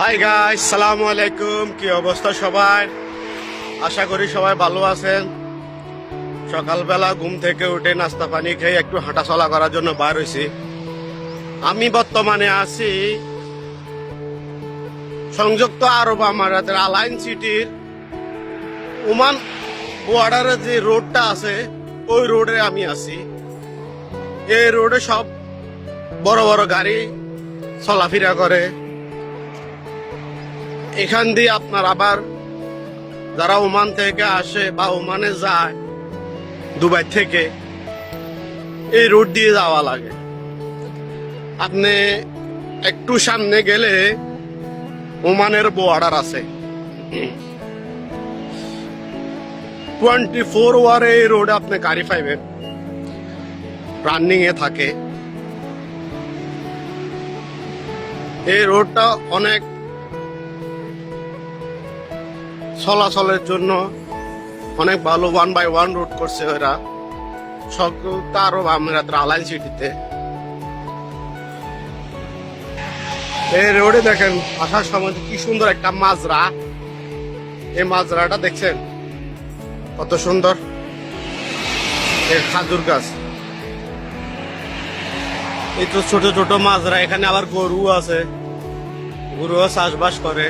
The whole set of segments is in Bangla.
হাই গাইস, সালামু আলাইকুম। কি অবস্থা সবাই? আশা করি সবাই ভালো আছেন। সকালবেলা ঘুম থেকে উঠে নাস্তা পানি খেয়ে একটু হাঁটাচলা করার জন্য বার হয়েছি। আমি বর্তমানে আছি সংযুক্ত আরব আমিরাতের আলাইন সিটির ওমান বর্ডারে যে রোডটা আছে ওই রোডে আমি আছি। এই রোডে সব বড় বড় গাড়ি চলাফেরা করে। এখান দিয়ে আপনার আবার যারা ওমান থেকে আসে বা ওমানে যায় দুবাই থেকে, এই রোড দিয়ে যাওয়া লাগে। আপনি একটু সামনে গেলে ওমানের বর্ডার আছে। 24 আওয়ার এই রোডে আপনি গাড়ি পাইবেন, রানিং এ থাকে। এই রোডটা অনেক চলাচলের জন্য অনেক ভালো 1x1 রোড করছে ওরা সংযুক্ত আরব আমিরাতের আলাইন সিটিতে। এই রোডে দেখেন আসার সময় কি সুন্দর একটা মাজরা। এই মাজরাটা দেখছেন কত সুন্দর। এই খাজুর গাছ, এই তো ছোট ছোট মাজরা। এখানে আবার গরু আছে, গরুও চাষবাস করে।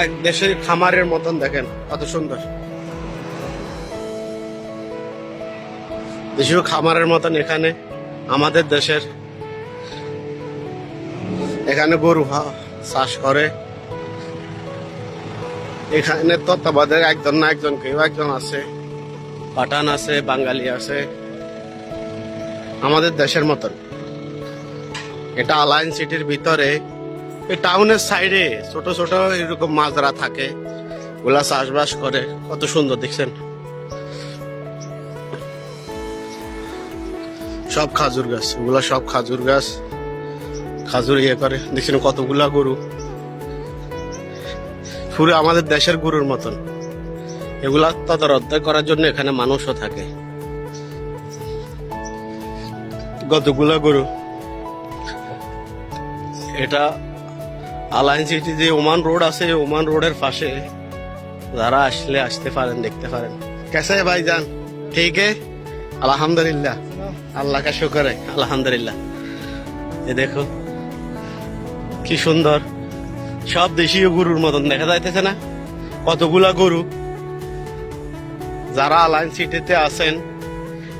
এক দেশের খামারের মতন দেখেন কত সুন্দর। দেশীয় খামারের মতন এখানে আমাদের দেশের। এখানে গরু চাষ করে। এখানে তত্ত্বাবধায়ক একজন না একজন, কেউ একজন আছে। পাঠান আছে, বাঙালি আছে, আমাদের দেশের মতন। এটা আলাইন সিটির ভিতরে, এই টাউনের সাইডে ছোট ছোট এরকম মাজরা থাকে, ওগুলা চাষবাস করে। কত সুন্দর দেখছেন, সব খাজুর গাছ। ওগুলা সব খাজুর গাছ, খাজুর ইয়ে করে। দেখছেন কতগুলা গরু, পুরো আমাদের দেশের গরুর মতন। এগুলা তদারকি করার জন্য এখানে মানুষও থাকে। কতগুলা গরু। এটা আলাইন সিটি যে ওমান রোড আছে, ওমান রোডের পাশে। যারা আসলে আসতে পারেন, দেখতে পারেন। कैसा है भाईजान? ठीक है, अल्हम्दुलिल्लाह, আল্লাহ का शुक्र है, আলহামদুলিল্লাহ। এ দেখো কি সুন্দর, সব দেশীয় গরুর মতন দেখা যাইতেছে না? কতগুলা গরু। যারা আলাইন সিটিতে আছেন,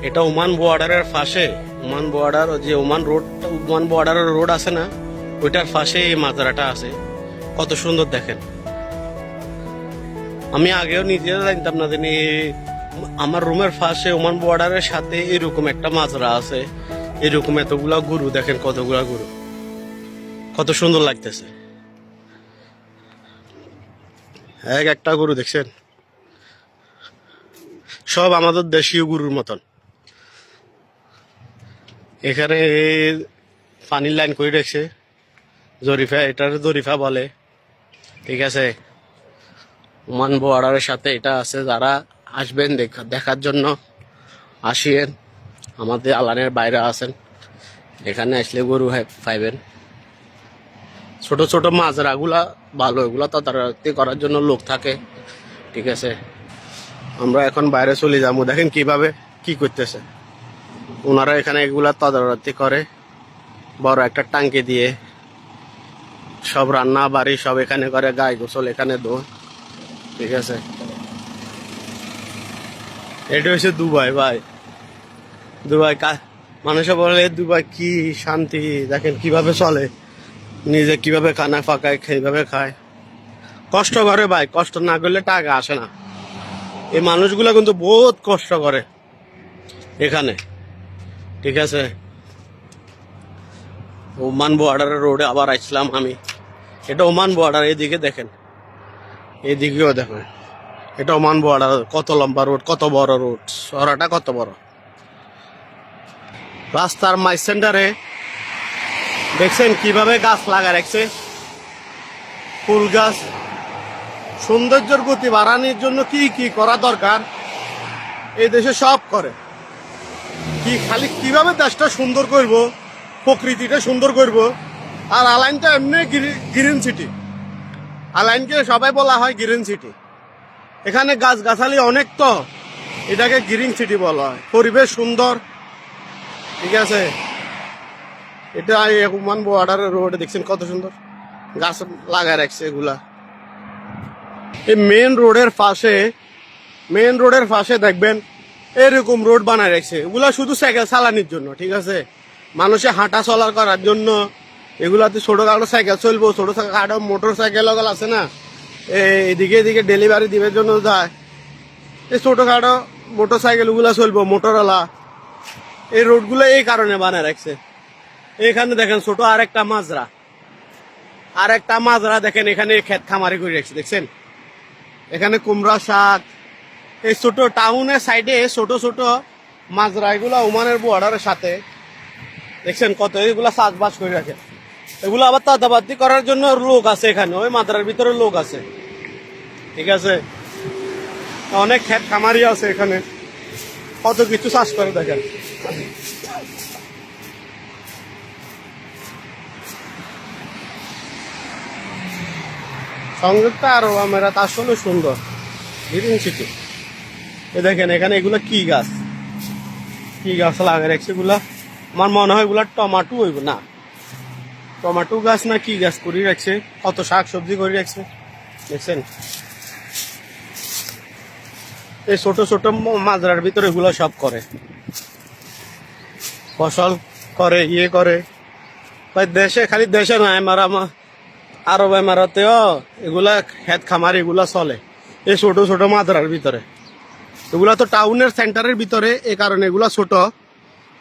এটা ওমান বর্ডারের পাশে। ওমান বর্ডার যে ওমান রোড, ওমান বর্ডারের রোড আছে না, ওইটার পাশে এই মাজরাটা আছে। কত সুন্দর দেখেন। আমি আগেও নিজে জানতাম না যে আমার রুমের পাশে ওমান বর্ডারের সাথে এরকম একটা মাজরা আছে। এরকম এতগুলা গরু দেখেন, কতগুলা গরু, কত সুন্দর লাগতেছে। এক একটা গরু দেখছেন, সব আমাদের দেশীয় গরুর মতন। এখানে পানির লাইন করে রেখেছে, জরিফা, এটার জরিফা বলে। ঠিক আছে, ওমান বর্ডারের সাথে এটা আছে। যারা আসবেন দেখার জন্য আসিয়েন, আমাদের আলানের বাইরে আছেন, এখানে আসলে গরু পাইবেন। ছোট ছোট মাজরাগুলা ভালো, এগুলা তদারকি করার জন্য লোক থাকে। ঠিক আছে, আমরা এখন বাইরে চলে যাবো। দেখেন কিভাবে কি করতেছে ওনারা। এখানে এগুলা তদারকি করে বড় একটা টাঙ্কি দিয়ে। সব রান্না বাড়ি সব এখানে করে, গায়ে গোসল এখানে দো। ঠিক আছে, এটা হচ্ছে দুবাই ভাই। দুবাই মানুষে বলে দুবাই কি শান্তি। দেখেন কিভাবে চলে, নিজে কিভাবে খানা পাকায়, কিভাবে খায়। কষ্ট করে ভাই, কষ্ট না করলে টাকা আসে না। এই মানুষগুলা কিন্তু বহুত কষ্ট করে এখানে। ঠিক আছে, ওমান বর্ডারের রোডে আবার আসলাম আমি। এটা ওমান বর্ডার, এদিকে দেখেন, এদিকেও দেখেন। এটা ওমান বর্ডার। কত লম্বা রোড, কত বড় রোড, শহরটা কত বড়। রাস্তার মাই সেন্টারে দেখছেন কিভাবে গাছ লাগা রাখছে, ফুল গাছ। সৌন্দর্যের গতি বাড়ানোর জন্য কি কি করা দরকার এই দেশে সব করে। কি খালি কিভাবে দেশটা সুন্দর করব, প্রকৃতিটা সুন্দর করব, আর আলাইন তো এমনি গ্রিন সিটি, আলাইনকে সবাই বলা হয় গ্রিন সিটি। এখানে গাছগাছালি অনেক, তো এটাকে গ্রিন সিটি বলা হয়। পরিবেশ সুন্দর, ঠিক আছে। এটা ওমান বর্ডারের রোড দেখছেন কত সুন্দর গাছ লাগায় রাখছে এগুলা। এই মেন রোডের পাশে দেখবেন এরকম রোড বানায় রাখছে, এগুলা শুধু সাইকেল চালানোর জন্য, ঠিক আছে। মানুষে হাঁটা চলার করার জন্য এগুলাতে ছোটখাটো সাইকেল চলবো, ছোটখাটো মোটর সাইকেল আছে না, এদিকে এদিকে ডেলিভারি দিবের জন্য যায়, এই ছোটখাটো মোটর সাইকেল গুলা চলবো, মোটরওয়ালা। এই রোডগুলো এই কারণে বানায় রাখছে। এখানে দেখেন ছোট আরেকটা মাজরা দেখেন, এখানে ক্ষেত খামারি করে রাখছে, দেখছেন। এখানে কুমড়া শাক, এই ছোট টাউনের সাইডে ছোট ছোট মাজরা, এগুলা ওমানের বর্ডারের সাথে দেখছেন কত এগুলা চাষবাস করে রাখে। এগুলো আবার তাদাবাদি করার জন্য লোক আছে এখানে, ওই মাদ্রার ভিতরে লোক আছে, ঠিক আছে। অনেক ক্ষেত খামারি আছে এখানে, কত কিছু চাষ করে দেখেন। সংযুক্ত আরব আমিরাত আসলে সুন্দর, গ্রিন সিটি। এ দেখেন এখানে এগুলা কি গাছ লাগে রাখছে এগুলা। আমার মনে হয় এগুলা টমাটো হইব না, টমাটো গাছ না কি গাছ করে রাখছে, কত শাক সবজি করে রাখছে দেখছেন। এই ছোট ছোট মাজরার ভিতরে এগুলো সব করে, ফসল করে, করে। দেশে খালি দেশে না, আরব আমিরাতেও এগুলা ক্ষেত খামার এগুলা চলে এই ছোট ছোট মাজরার ভিতরে। এগুলা তো টাউনের সেন্টারের ভিতরে, এই কারণে এগুলা ছোট।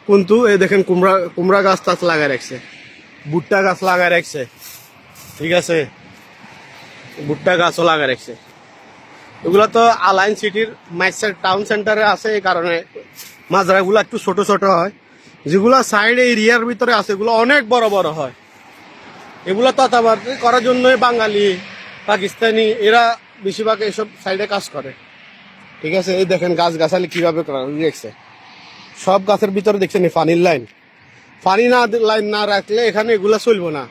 কিন্তু এই দেখেন কুমড়া গাছ টাছ লাগাই রাখছে, ভুট্টা গাছ লাগাই রাখছে, ঠিক আছে। ভুট্টা গাছও লাগাই রাখছে। এগুলা তো আলাইন সিটির টাউন সেন্টারে আছে, এই কারণে মাজরাগুলো একটু ছোট ছোট হয়। যেগুলা সাইড এরিয়ার ভিতরে আছে এগুলো অনেক বড় বড় হয়। এগুলো তত্ত্বাবধান করার জন্যই বাঙালি, পাকিস্তানি এরা বেশিরভাগ এসব সাইডে কাজ করে, ঠিক আছে। এই দেখেন গাছগাছালি কিভাবে রেখেছে, সব গাছের ভিতরে দেখছেন পানির লাইন। লাইন না রাখলে এখানে এগুলা চলবো না,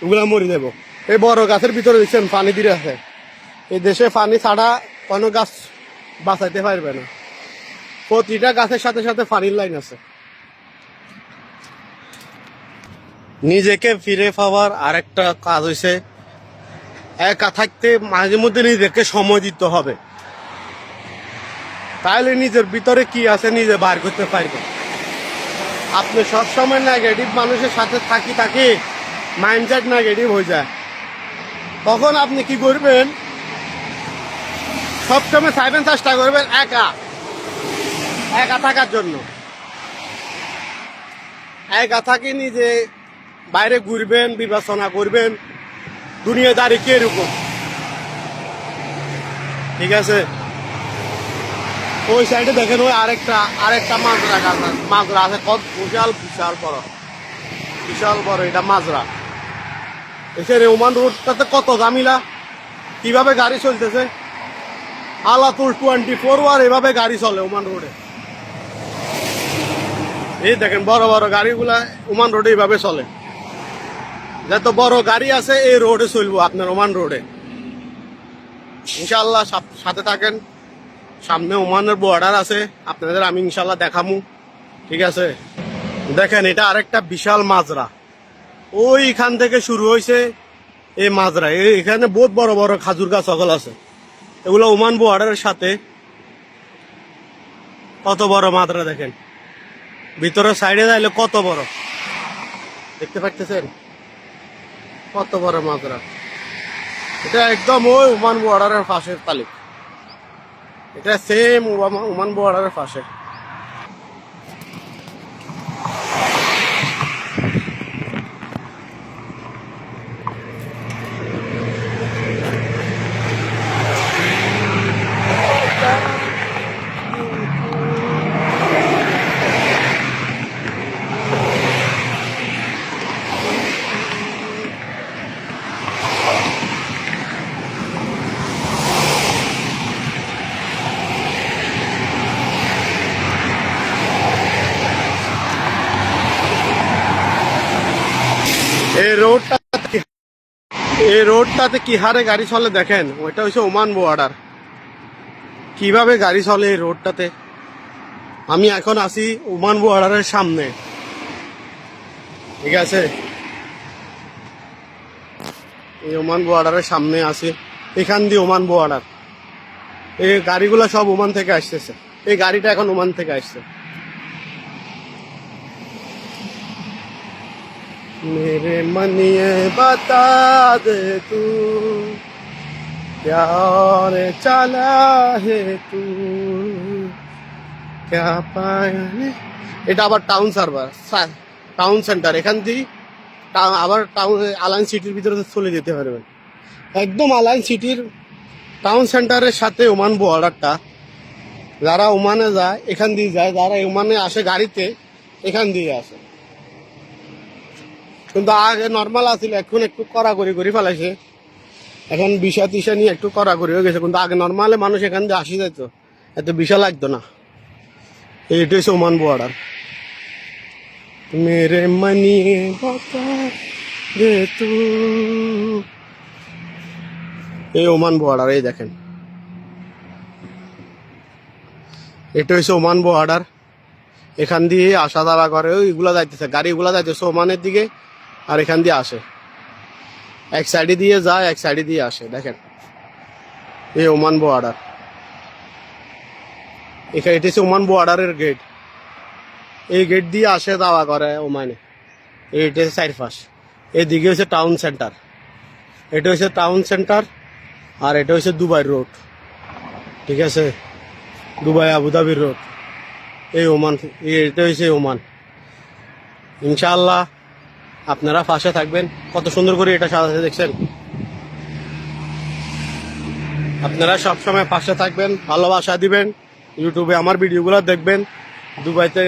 এগুলা মরে যাব। এই বড় গাছের ভিতরে দেখছেন পানি দিয়ে আছে। এই দেশে পানি ছাড়া কোনো গাছ বাঁচাইতে পারবে না, প্রতিটা গাছের সাথে সাথে পানির লাইন আছে। নিজেকে ফিরে পাওয়ার আরেকটা কাজ হয়েছে, একা থাকতে মাঝে মধ্যে নিজেকে সময় দিতে হবে, তাহলে নিজের ভিতরে কি আছে নিজে বার করতে পারবে। আপনি সবসময় নেগেটিভ মানুষের সাথে থাকি মাইন্ডসেট নেগেটিভ হয়ে যায়, তখন আপনি কি করবেন, সবসময় চাইবেন, চেষ্টা করবেন একা থাকার জন্য। একা থাকি নিজে বাইরে ঘুরবেন, বিবেচনা করবেন দুনিয়াদারি কে এরকম, ঠিক আছে। ওই সাইডে দেখেন ওই আরেকটা মাজরা আছে, কত বিশাল বড় এটা মাজরা। এখানে ওমান রোডটাতে কত জামিলা, কিভাবে গাড়ি চলতেছে। আলাতুল 24 আর এভাবে গাড়ি চলে ওমান রোডে। এই দেখেন বড় বড় গাড়িগুলা ওমান রোডে এইভাবে চলে। যত বড় গাড়ি আছে এই রোডে চলবো, আপনার ওমান রোডে। ইনশাল্লাহ সাথে থাকেন, সামনে ওমানের বর্ডার আছে, আপনাদের আমি ইনশাল্লাহ দেখামু, ঠিক আছে। দেখেন এটা আরেকটা বিশাল মাজরা, ওইখান থেকে শুরু হয়েছে এই মাজরা। এখানে বহুত বড় বড় খাজুর গাছ সকল আছে, এগুলো ওমান বর্ডারের সাথে। কত বড় মাজরা দেখেন, ভিতরে সাইডে যাইলে কত বড় দেখতে পাচ্ছেন, কত বড় মাজরা। এটা একদম ওই ওমান বর্ডারের পাশের তালিকা, এটা সেম ওমান বর্ডারের পাশে। এই রোডটা এই রোডটাতে কি হারে গাড়ি চলে দেখেন, ওইটা হচ্ছে ওমান বর্ডার। কিভাবে গাড়ি চলে এই রোডটাতে। আমি এখন আছি ওমান বর্ডারের সামনে, ঠিক আছে। এই ওমান বর্ডারের সামনে আছি, এখান দিয়ে ওমান বর্ডার। এই গাড়িগুলো সব ওমান থেকে আসতেছে, এই গাড়িটা এখন ওমান থেকে আসছে। मेरे मनिए बता दे तू प्यार चला है तू क्या पाया ने। এটা আবার টাউন সার্ভার, টাউন সেন্টার। এখান দিয়ে আবার টাউন আলাইন সিটির ভিতরে চলে যেতে পারবেন, একদম আলাইন সিটির টাউন সেন্টারের সাথে ওমান বর্ডারটা। যারা ওমানে যায় এখান দিয়ে যায়, যারা ওমানে আসে গাড়িতে এখান দিয়ে আসে। কিন্তু আগে নর্মাল আছিল, এখন একটু কড়াকড়ি করে ফেলাইছে। এখন বিষা টিসা নিয়ে একটু কড়াকড়ি হয়ে গেছে, কিন্তু আগে নর্মালে মানুষ এখান দিয়ে আসি যেত, এত বিষা লাগতো না। এইটা হচ্ছে ওমান বর্ডার। মেরে মানিয়ে বাতা দে তু। এই ওমান বর্ডার, এই দেখেন, এটা হচ্ছে ওমান বর্ডার। এখান দিয়ে আসা যাওয়া করে, ওইগুলা যাইতেছে, গাড়িগুলা যাইতেছে ওমানের দিকে, আর এখান দিয়ে আসে। এক সাইডে দিয়ে যায়, এক সাইডে দিয়ে আসে। দেখেন এই ওমান বর্ডার, এখানে এটা হচ্ছে ওমান বর্ডারের গেট। এই গেট দিয়ে আসে যাওয়া করে ওমানে। এইটা হচ্ছে চারপাশ, এদিকে হচ্ছে টাউন সেন্টার। এটা হচ্ছে টাউন সেন্টার, আর এটা হচ্ছে দুবাই রোড, ঠিক আছে, দুবাই আবুধাবির রোড। এই ওমান, এটা হচ্ছে ওমান। ইনশাআল্লাহ আপনারা পাশে থাকবেন। কত সুন্দর করে এটা সাজাতে দেখছেন। আপনারা সবসময় পাশে থাকবেন, ভালোবাসা দিবেন, ইউটিউবে আমার ভিডিওগুলো দেখবেন। দুবাইতে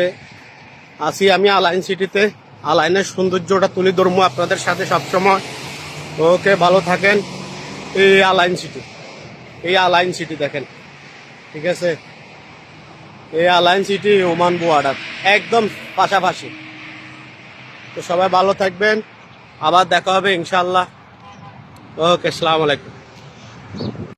আছি আমি আলাইন সিটিতে, আলাইনের সৌন্দর্যটা তুলে ধরবো আপনাদের সাথে সবসময়। ওকে, ভালো থাকেন। এই আলাইন সিটি, এই আলাইন সিটি দেখেন, ঠিক আছে। এই আলাইন সিটি ওমান বর্ডার একদম পাশাপাশি। তো সবাই ভালো থাকবেন, আবার দেখা হবে ইনশাআল্লাহ। ওকে, আসসালামু আলাইকুম।